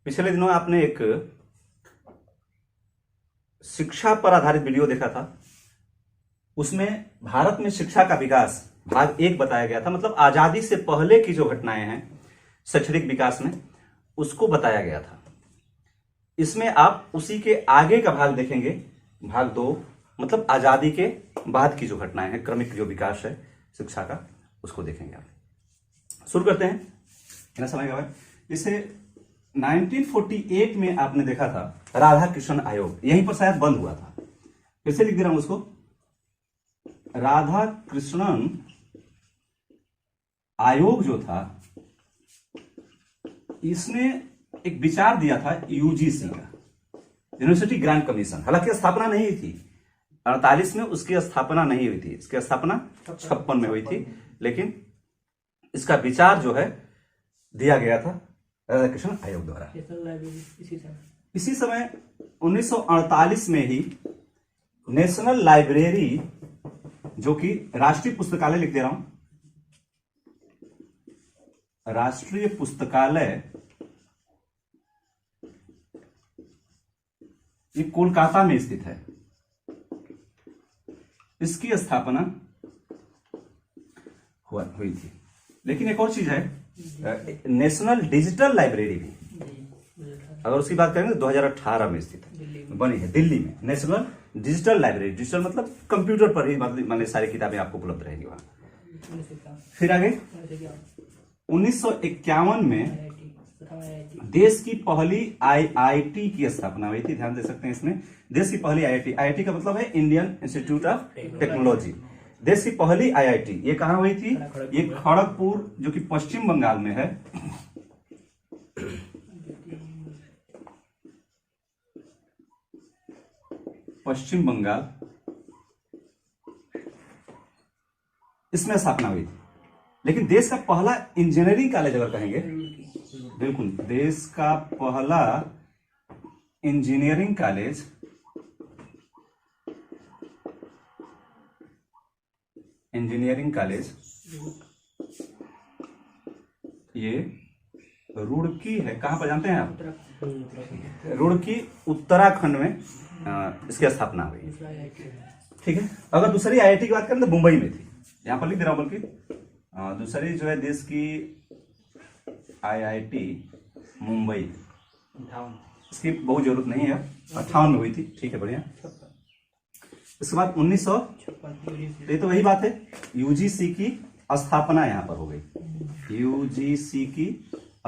पिछले दिनों आपने एक शिक्षा पर आधारित वीडियो देखा था। उसमें भारत में शिक्षा का विकास भाग 1 बताया गया था, मतलब आजादी से पहले की जो घटनाएं हैं शैक्षणिक विकास में, उसको बताया गया था। इसमें आप उसी के आगे का भाग देखेंगे, भाग 2, मतलब आजादी के बाद की जो घटनाएं हैं, क्रमिक जो विकास है शिक्षा का, उसको देखेंगे आप। शुरू करते हैं। इतना समय का है। जैसे 1948 में आपने देखा था राधा कृष्ण आयोग, यहीं पर शायद बंद हुआ था। कैसे लिख दे रहा हूं उसको, राधा कृष्णन आयोग जो था, इसने एक विचार दिया था यूजीसी का, यूनिवर्सिटी ग्रांट कमीशन। हालांकि स्थापना नहीं हुई थी 48 में, उसकी स्थापना नहीं हुई थी, इसकी स्थापना 56 में हुई थी, लेकिन इसका विचार जो है दिया गया था राधा कृष्ण आयोग द्वारा। इसी समय 1948 में ही नेशनल लाइब्रेरी, जो कि राष्ट्रीय पुस्तकालय लिख दे रहा हूं, राष्ट्रीय पुस्तकालय, ये कोलकाता में स्थित है, इसकी स्थापना हुई थी। लेकिन एक और चीज है, नेशनल डिजिटल लाइब्रेरी भी, अगर उसकी बात करें तो 2018 में स्थित है, बनी है दिल्ली में। नेशनल डिजिटल लाइब्रेरी, डिजिटल मतलब कंप्यूटर पर ही, मतलब सारी किताबें आपको उपलब्ध रहेंगी वहां। फिर आगे 1951 में देश की पहली आईआईटी की स्थापना हुई थी। ध्यान दे सकते हैं इसमें, देश की पहली आईआईटी, आईआईटी का मतलब है इंडियन इंस्टीट्यूट ऑफ टेक्नोलॉजी। देश की पहली आईआईटी ये कहां हुई थी, ये खड़गपुर, जो कि पश्चिम बंगाल में है। पश्चिम बंगाल, इसमें स्थापना हुई थी। लेकिन देश का पहला इंजीनियरिंग कॉलेज अगर कहेंगे, बिल्कुल, देश का पहला इंजीनियरिंग कॉलेज ये रुड़की है। कहां पर जानते हैं आप, रुड़की, उत्तराखंड में इसकी स्थापना हुई। ठीक है। अगर दूसरी आईआईटी की बात करें तो मुंबई में थी, यहां पर लिख दे रहा हूं, बल्कि दूसरी जो है देश की आईआईटी मुंबई, इसकी बहुत जरूरत नहीं है, 58 में हुई थी। ठीक है, बढ़िया। इसके बाद 1900, ये तो वही बात है, यूजीसी की स्थापना यहां पर हो गई। यूजीसी की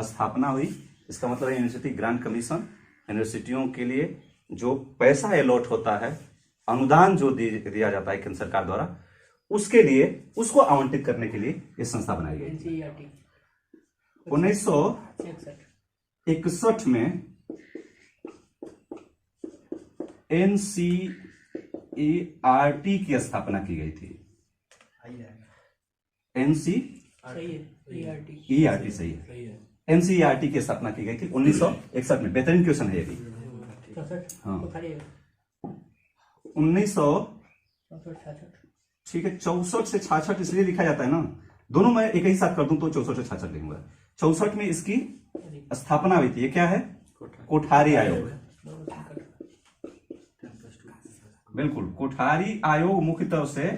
स्थापना हुई, इसका मतलब है यूनिवर्सिटी ग्रांट कमीशन। यूनिवर्सिटियों के लिए जो पैसा अलॉट होता है, अनुदान जो दिया जाता है केंद्र सरकार द्वारा, उसके लिए, उसको आवंटित करने के लिए ये संस्था बनाई गई। 1961 में एनसीईआरटी की स्थापना की गई थी। एनसीईआरटी सही है, एनसीईआरटी की स्थापना की गई थी 1961 में। बेहतरीन क्वेश्चन है ये भी। हाँ, 1900, ठीक है, 64 से 66 इसलिए लिखा जाता है ना, दोनों मैं एक ही साथ कर दूं तो 64 से 66 लिखूंगा। 64 में इसकी स्थापना हुई थी। ये क्या है, कोठारी आयोग। बिल्कुल, कोठारी आयोग मुख्य तौर से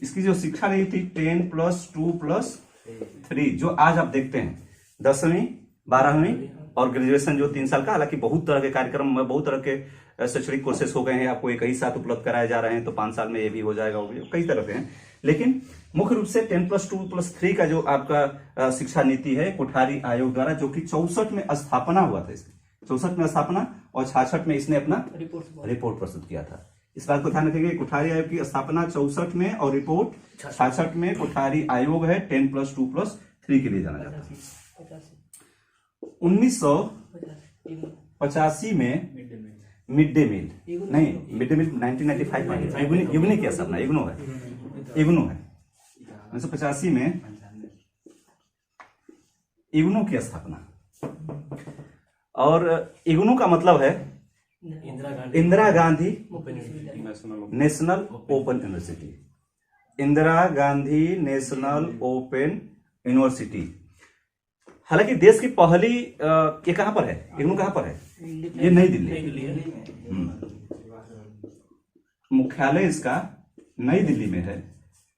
इसकी जो शिक्षा रही थी 10+2+3, जो आज आप देखते हैं 10वीं 12वीं और ग्रेजुएशन जो 3 साल का। हालांकि बहुत तरह के कार्यक्रम, बहुत तरह के शैक्षणिक कोर्सेस हो गए हैं, आपको एक ही साथ उपलब्ध कराए जा रहे हैं, तो 5 साल में ये भी हो जाएगा, वो भी कई तरह के हैं। लेकिन मुख्य रूप से 10+2+3 का जो आपका शिक्षा नीति है कोठारी आयोग द्वारा, जो कि 64 में स्थापना हुआ था। इसकी 64 में स्थापना और 66 में इसने अपना रिपोर्ट प्रस्तुत किया था। इस बात को ध्यान रखेंगे, कोठारी आयोग की स्थापना 64 में और रिपोर्ट 66 में। कोठारी आयोग है 10+2+3 के लिए जाना जाता है। 1985 में मिड डे मील, नहीं, मिड डे मील 1995 में इग्नू की स्थापना, इग्नू है 1985 में इग्नू की स्थापना। और इग्नू का मतलब है Indira Gandhi national open university. Indira Gandhi national open university हालांकि देश की पहली ये कहां पर है, इग्नू कहां पर है? ये नई दिल्ली। मुख्यालय इसका नई दिल्ली में है,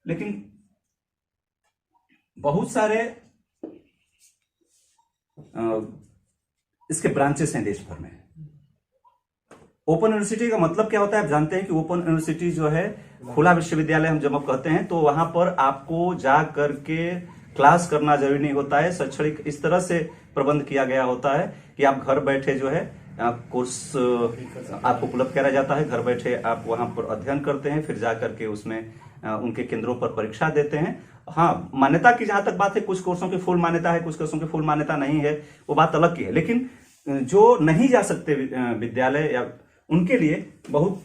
लेकिन बहुत सारे इसके ब्रांचेस हैं देश भर में। ओपन यूनिवर्सिटी का मतलब क्या होता है आप जानते हैं कि ओपन यूनिवर्सिटी जो है, खुला विश्वविद्यालय हम जब आप कहते हैं तो वहां पर आपको जा करके क्लास करना जरूरी नहीं होता है। शैक्षणिक इस तरह से प्रबंध किया गया होता है कि आप घर बैठे जो है कोर्स आपको उपलब्ध कराया जाता है। घर बैठे आप वहां पर अध्ययन करते हैं, फिर जा करके उसमें उनके केंद्रों पर परीक्षा देते हैं। हाँ, मान्यता की जहां तक बात है, कुछ कोर्सों की फुल मान्यता है, कुछ कोर्सों की फुल मान्यता नहीं है, वो बात अलग की है। लेकिन जो नहीं जा सकते विद्यालय या उनके लिए बहुत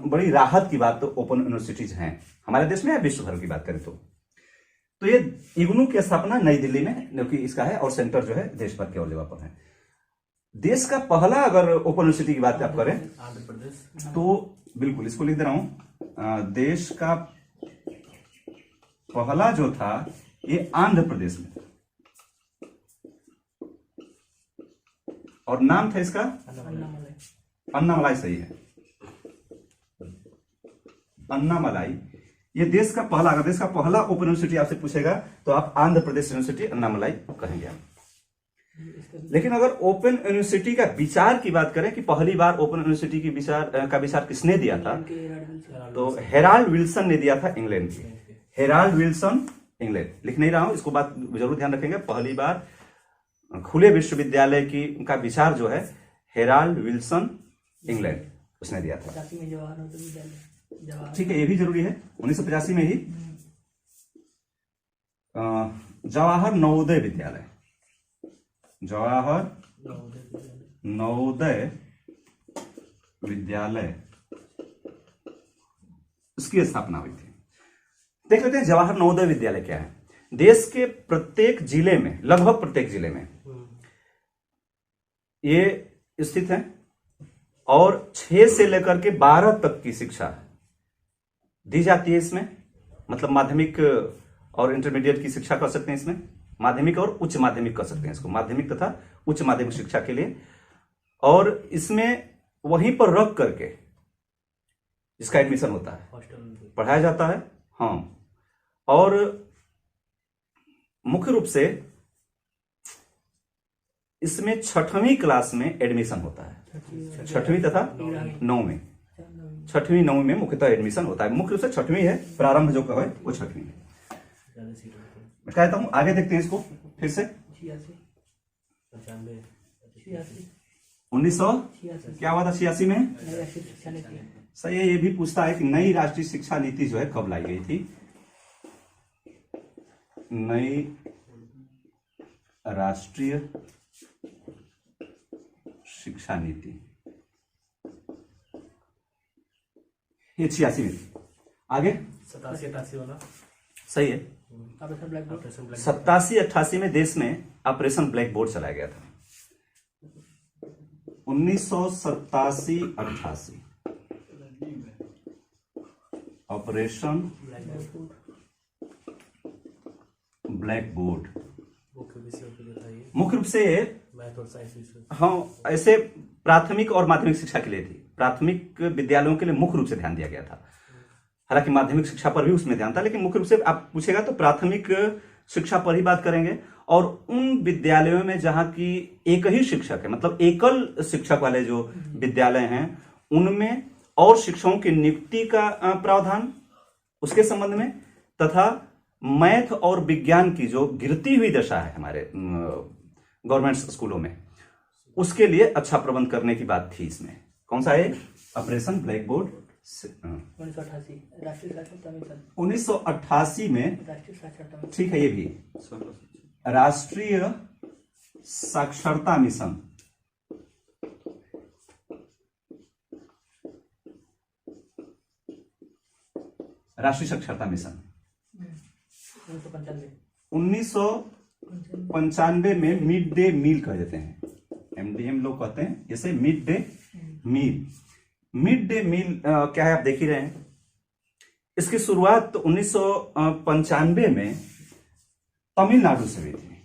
बड़ी राहत की बात तो ओपन यूनिवर्सिटीज हैं हमारे देश में या विश्व भर की बात करें तो ये इग्नू की स्थापना नई दिल्ली में जो कि इसका है, और सेंटर जो है देश भर के और जगह पर है। देश का पहला अगर ओपन यूनिवर्सिटी की बात आप करें आंध्र प्रदेश, तो बिल्कुल इसको लिख दे रहा हूं, देश का पहला जो था ये आंध्र प्रदेश में, और नाम था इसका अन्नामलाई। सही है, अन्नामलाई। ये देश का पहला, अगर देश का पहला ओपन यूनिवर्सिटी आपसे पूछेगा तो आप आंध्र प्रदेश यूनिवर्सिटी अन्नामलाई कहेंगे आप। लेकिन अगर ओपन यूनिवर्सिटी का विचार की बात करें कि पहली बार ओपन यूनिवर्सिटी की विचार किसने दिया था, तो हेराल्ड विल्सन ने दिया था, इंग्लैंड की। Herald Wilson, England. लिख नहीं रहा हूं, इसको बात जरूर ध्यान रखेंगे। पहली बार खुले विश्वविद्यालय की का विचार जो है हेराल्ड विल्सन, इंग्लैंड, उसने दिया था। ठीक है, ये भी जरूरी है। 1985 में ही जवाहर नवोदय विद्यालय, जवाहर नवोदय विद्यालय, उसकी स्थापना हुई थी। देख लेते हैं जवाहर नवोदय विद्यालय क्या है। देश के प्रत्येक जिले में, लगभग प्रत्येक जिले में ये स्थित है, और 6 से लेकर के 12 तक की शिक्षा दी जाती है इसमें। मतलब माध्यमिक और इंटरमीडिएट की शिक्षा कर सकते हैं इसमें, माध्यमिक और उच्च माध्यमिक कर सकते हैं इसको, माध्यमिक तथा उच्च माध्यमिक शिक्षा के लिए। और इसमें वहीं पर रख करके इसका एडमिशन होता है, पढ़ाया जाता है। हाँ, और मुख्य रूप से इसमें 6वीं क्लास में एडमिशन होता है, 6वीं तथा 9वीं, 6वीं 9वीं में मुख्यतः एडमिशन होता है। मुख्य रूप से 6वीं है, प्रारंभ जो है वो 6वीं है। मैं कहता हूं आगे देखते हैं इसको फिर से। 1900 क्या हुआ था 86 में? सही है। ये भी पूछता है कि नई राष्ट्रीय शिक्षा नीति जो है कब लाई गई थी। नई राष्ट्रीय शिक्षा नीति ये 86 में थी। आगे 87-88 वाला सही है। 87-88 में देश में ऑपरेशन ब्लैक बोर्ड चलाया गया था। 1987-88 ऑपरेशन ब्लैक बोर्ड मुख्य रूप से मैथ और साइंस विषय। हाँ, ऐसे प्राथमिक और माध्यमिक शिक्षा के लिए थी। प्राथमिक विद्यालयों के लिए मुख्य रूप से ध्यान दिया गया था। हालांकि माध्यमिक शिक्षा पर भी उसमें ध्यान था, लेकिन मुख्य रूप से आप पूछेगा तो प्राथमिक शिक्षा पर ही बात करेंगे। और उन विद्यालयों में जहां की एक ही शिक्षक है, मतलब एकल शिक्षक वाले जो विद्यालय हैं, उनमें और शिक्षकों की नियुक्ति का प्रावधान उसके संबंध में, तथा मैथ और विज्ञान की जो गिरती हुई दशा है हमारे गवर्नमेंट स्कूलों में, उसके लिए अच्छा प्रबंध करने की बात थी इसमें। कौन सा है? Operation black board. 1988 में, ठीक है, ये भी राष्ट्रीय साक्षरता मिशन, राष्ट्रीय साक्षरता मिशन 1995 में मिड डे मील कह देते हैं, MDM लोग कहते हैं इसे mid day meal. Mid day meal क्या है आप देख ही रहे हैं। इसकी शुरुआत तो 1995 में तमिलनाडु से हुई थी।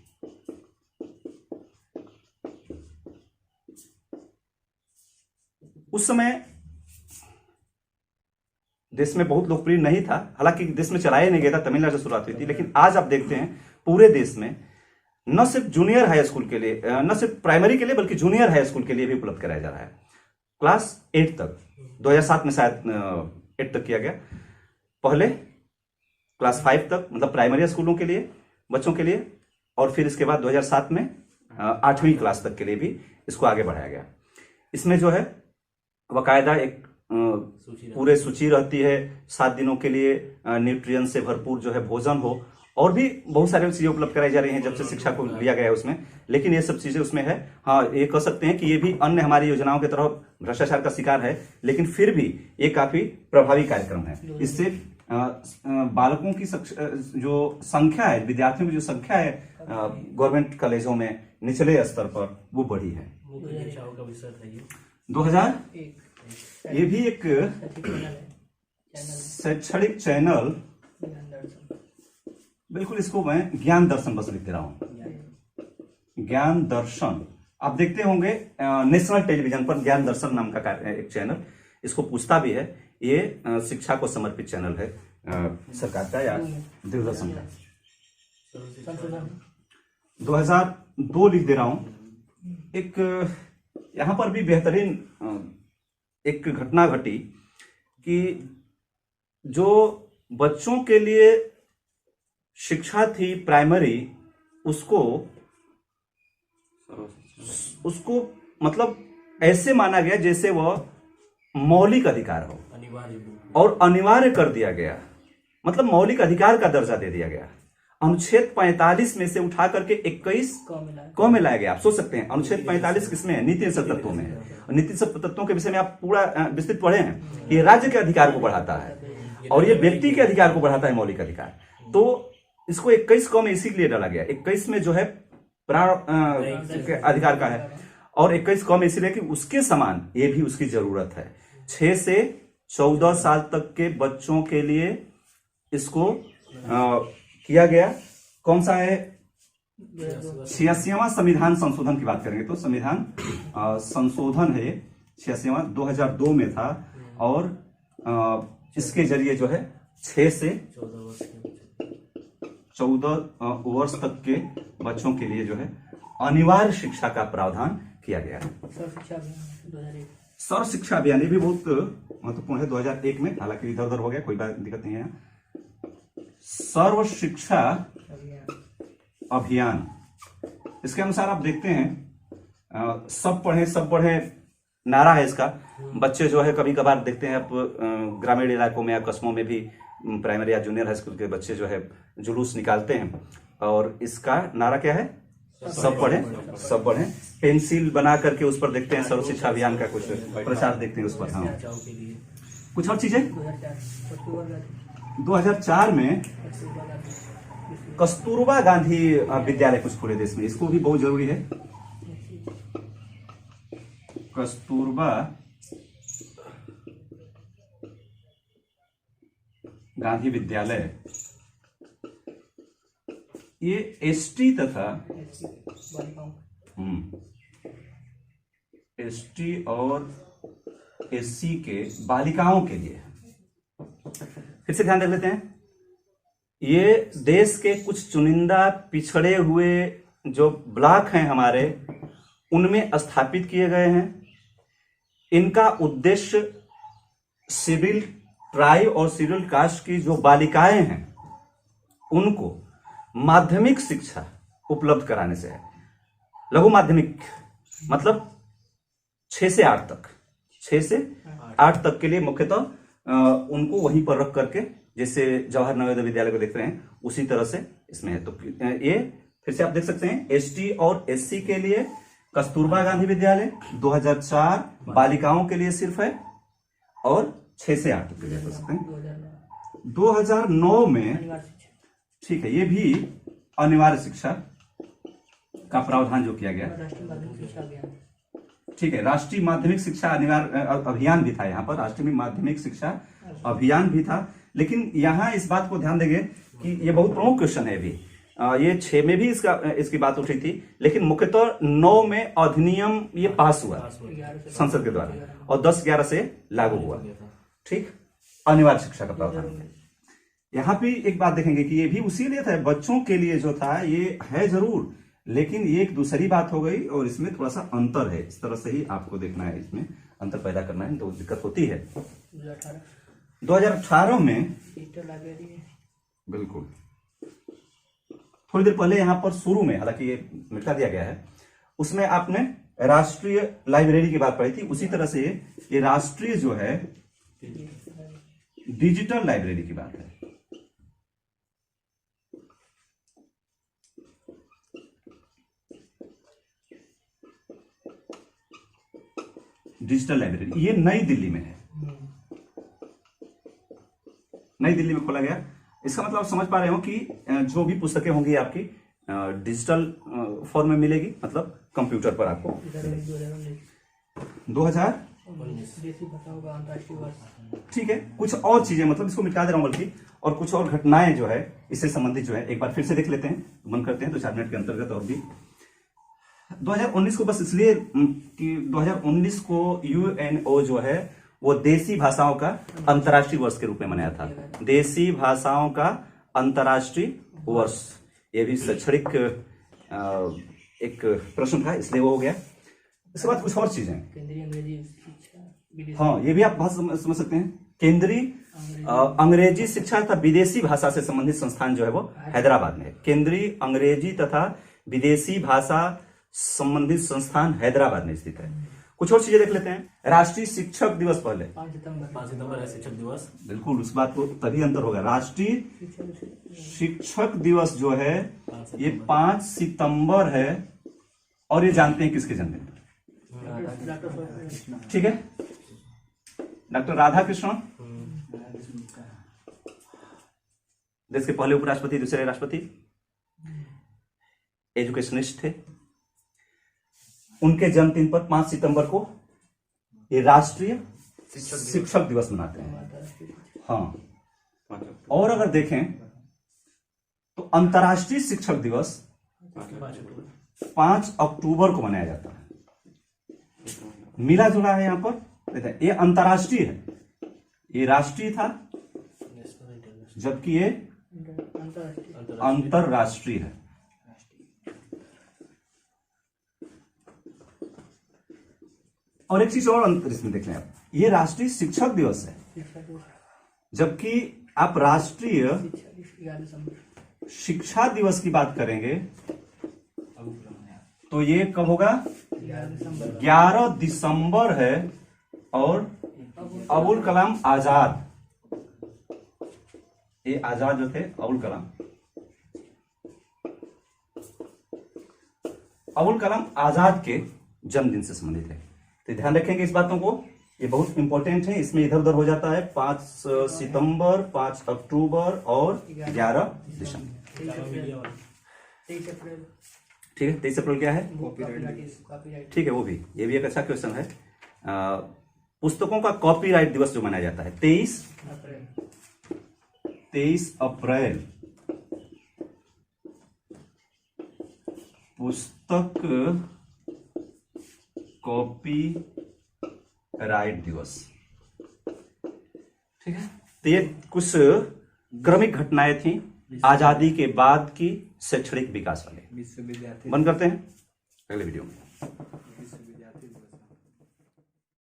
उस समय देश में बहुत लोकप्रिय नहीं था, हालांकि देश में चलाया नहीं गया था, तमिलनाडु से शुरुआत हुई थी। लेकिन आज आप देखते हैं पूरे देश में न सिर्फ जूनियर हाई स्कूल के लिए, न सिर्फ प्राइमरी के लिए, बल्कि जूनियर हाई स्कूल के लिए भी उपलब्ध कराया जा रहा है। क्लास 8 तक, 2007 में शायद 8 तक किया गया। पहले क्लास 5 तक, मतलब प्राइमरी स्कूलों के लिए, बच्चों के लिए, और फिर इसके बाद 2007 में 8वीं क्लास तक के लिए भी इसको आगे बढ़ाया गया। इसमें जो है बाकायदा एक पूरे सूची रहती है, 7 दिनों के लिए न्यूट्रिएंट से भरपूर जो है भोजन हो, और भी बहुत सारी चीजें उपलब्ध कराई जा रही हैं जब से शिक्षा को लिया गया है उसमें। लेकिन ये सब चीजें उसमें है। हाँ, ये कह सकते हैं कि ये भी अन्य हमारी योजनाओं की तरह भ्रष्टाचार का शिकार है, लेकिन फिर भी ये काफी प्रभावी कार्यक्रम है। इससे बालकों की जो संख्या है, विद्यार्थियों की जो संख्या है गवर्नमेंट कॉलेजों में निचले स्तर पर, वो बढ़ी है। 2001 ये भी एक शैक्षणिक चैनल, बिल्कुल इसको मैं ज्ञान दर्शन बस लिख दे रहा हूं, ज्ञान दर्शन। आप देखते होंगे नेशनल टेलीविजन पर ज्ञान दर्शन नाम का एक चैनल, इसको पूछता भी है। ये शिक्षा को समर्पित चैनल है सरकार का या दूरदर्शन का। 2002 लिख दे रहा हूं। एक यहां पर भी बेहतरीन एक घटना घटी कि जो बच्चों के लिए शिक्षा थी प्राइमरी, उसको मतलब ऐसे माना गया जैसे वह मौलिक अधिकार हो, और अनिवार्य कर दिया गया। मतलब मौलिक अधिकार का दर्जा दे दिया गया। अनुच्छेद 45 में से उठा करके 21 कौ में लाया गया। आप सोच सकते हैं, अनुच्छेद 45 किसमें है? नीति निषेध तत्वों में है। नीति निषेध तत्वों के विषय में आप पूरा विस्तृत पढ़े हैं। ये राज्य के अधिकार को बढ़ाता है और ये व्यक्ति के अधिकार को बढ़ाता है, मौलिक अधिकार। तो इसको 21 कौ में इसीलिए डाला गया। 21 में जो है प्राण अधिकार का है, और 21 कौ में इसीलिए कि उसके समान ये भी उसकी जरूरत है। 6 से 14 साल तक के बच्चों के लिए इसको किया गया। कौन सा है? 86वां संविधान संशोधन की बात करेंगे तो संविधान संशोधन है 86वां, 2002 में था, और इसके जरिए जो है 6 से 14 वर्ष तक के बच्चों के लिए जो है अनिवार्य शिक्षा का प्रावधान किया गया है। सर्व शिक्षा अभियान ये भी बहुत महत्वपूर्ण है 2001 में, हालांकि इधर उधर हो गया, कोई बात दिक्कत नहीं है। सर्व शिक्षा अभियान, इसके अनुसार आप देखते हैं सब पढ़े नारा है इसका। बच्चे जो है कभी कभार देखते हैं आप ग्रामीण इलाकों में या कस्बों में भी प्राइमरी या जूनियर हाई स्कूल के बच्चे जो है जुलूस निकालते हैं, और इसका नारा क्या है? सब पढ़े। पेंसिल बना करके उस पर देखते हैं सर्व शिक्षा अभियान का कुछ प्रचार देखते हैं उस पर। हाँ, कुछ और चीजें 2004 में कस्तूरबा गांधी विद्यालय कुछ पूरे देश में, इसको भी बहुत जरूरी है। कस्तूरबा गांधी विद्यालय, ये एसटी तथा एसटी और एससी के बालिकाओं के लिए, फिर से ध्यान रख लेते हैं, ये देश के कुछ चुनिंदा पिछड़े हुए जो ब्लॉक हैं हमारे, उनमें स्थापित किए गए हैं। इनका उद्देश्य सिविल ट्राइब और सिविल कास्ट की जो बालिकाएं हैं उनको माध्यमिक शिक्षा उपलब्ध कराने से है। लघु माध्यमिक मतलब 6 से 8 तक, 6 से 8 तक के लिए मुख्यतः उनको वहीं पर रख करके, जैसे जवाहर नवोदय विद्यालय को देख रहे हैं उसी तरह से इसमें है। तो ये फिर से आप देख सकते हैं, एसटी और एससी के लिए कस्तूरबा गांधी विद्यालय 2004 बालिकाओं के लिए सिर्फ है, और 6 से 8 तक के लिए कर सकते हैं। 2009 में, ठीक है, ये भी अनिवार्य शिक्षा का प्रावधान जो किया गया, ठीक है, राष्ट्रीय माध्यमिक शिक्षा अनिवार्य अभियान भी था। यहाँ पर राष्ट्रीय माध्यमिक शिक्षा अभियान भी था, लेकिन यहाँ इस बात को ध्यान देंगे कि ये बहुत प्रमुख क्वेश्चन है अभी। ये 6 में भी इसकी बात उठी थी, लेकिन मुख्यतः 9 में अधिनियम ये पास हुआ संसद के द्वारा और 10/11 से लागू हुआ। ठीक, अनिवार्य शिक्षा का प्रावधान। यहाँ भी एक बात देखेंगे कि ये भी उसी लिए था, बच्चों के लिए जो था ये है जरूर, लेकिन ये एक दूसरी बात हो गई और इसमें थोड़ा सा अंतर है। इस तरह से ही आपको देखना है, इसमें अंतर पैदा करना है तो दिक्कत होती है। 2018 में बिल्कुल थोड़ी देर पहले यहाँ पर शुरू में, हालांकि ये मिटा दिया गया है, उसमें आपने राष्ट्रीय लाइब्रेरी की बात पढ़ी थी। उसी तरह से ये राष्ट्रीय जो है डिजिटल लाइब्रेरी की बात है। डिजिटल लाइब्रेरी ये नई दिल्ली में है, नई दिल्ली में खोला गया। इसका मतलब आप समझ पा रहे हो कि जो भी पुस्तकें होंगी आपकी डिजिटल फॉर्म में मिलेगी, मतलब कंप्यूटर पर आपको। 2019 ठीक है, कुछ और चीजें, मतलब इसको मिटा दे रहा हूं बल्कि, और कुछ और घटनाएं जो है इससे संबंधित जो है एक बार फिर से देख लेते हैं, मन करते हैं तो 4 मिनट के अंतर्गत। और भी 2019 को बस इसलिए कि 2019 को यूएनओ जो है वो देसी भाषाओं का अंतर्राष्ट्रीय वर्ष के रूप में मनाया था। देसी भाषाओं का अंतर्राष्ट्रीय वर्ष, ये भी शैक्षणिक एक प्रश्न था इसलिए वो हो गया। इसके बाद कुछ और चीजें, हाँ ये भी आप भाषा समझ सकते हैं। केंद्रीय अंग्रेजी शिक्षा तथा विदेशी भाषा से संबंधित संस्थान जो है वो हैदराबाद में है। केंद्रीय अंग्रेजी तथा विदेशी भाषा संबंधित संस्थान हैदराबाद में स्थित है। कुछ और चीजें देख लेते हैं। राष्ट्रीय शिक्षक दिवस पहले 5 सितंबर है शिक्षक दिवस। बिल्कुल, उस बात को तभी अंतर होगा। राष्ट्रीय शिक्षक दिवस जो है ये 5 सितंबर है और ये जानते हैं किसके जन्मदिन, ठीक है, डॉक्टर राधा कृष्णन, देश के पहले उपराष्ट्रपति, दूसरे राष्ट्रपति, एजुकेशनिस्ट थे। उनके जन्मदिन पर 5 सितंबर को ये राष्ट्रीय शिक्षक दिवस मनाते हैं। हाँ, और अगर देखें तो अंतर्राष्ट्रीय शिक्षक दिवस 5 अक्टूबर को मनाया जाता है। मिला जुला है यहां पर, ये अंतर्राष्ट्रीय है, ये राष्ट्रीय था, जबकि ये अंतर्राष्ट्रीय है। और एक चीज और अंतर इसमें देख लें आप, ये राष्ट्रीय शिक्षक दिवस है, जबकि आप राष्ट्रीय शिक्षा दिवस की बात करेंगे तो ये कब होगा, 11 दिसंबर है। और अबुल कलाम आजाद, ये आजाद जो थे अबुल कलाम आजाद के जन्मदिन से संबंधित है। तो ध्यान रखेंगे इस बातों को, ये बहुत इंपॉर्टेंट है। इसमें इधर उधर हो जाता है। 5 सितंबर, 5 अक्टूबर और 11 दिसंबर, ठीक है। 23 अप्रैल क्या है, ठीक है, वो भी, ये भी एक अच्छा क्वेश्चन है। पुस्तकों का कॉपीराइट दिवस जो मनाया जाता है 23 अप्रैल, पुस्तक कॉपी राइट दिवस, ठीक है। तो ये कुछ क्रमिक घटनाएं थी आजादी के बाद की शैक्षणिक विकास वाले। बंद करते हैं अगले वीडियो में।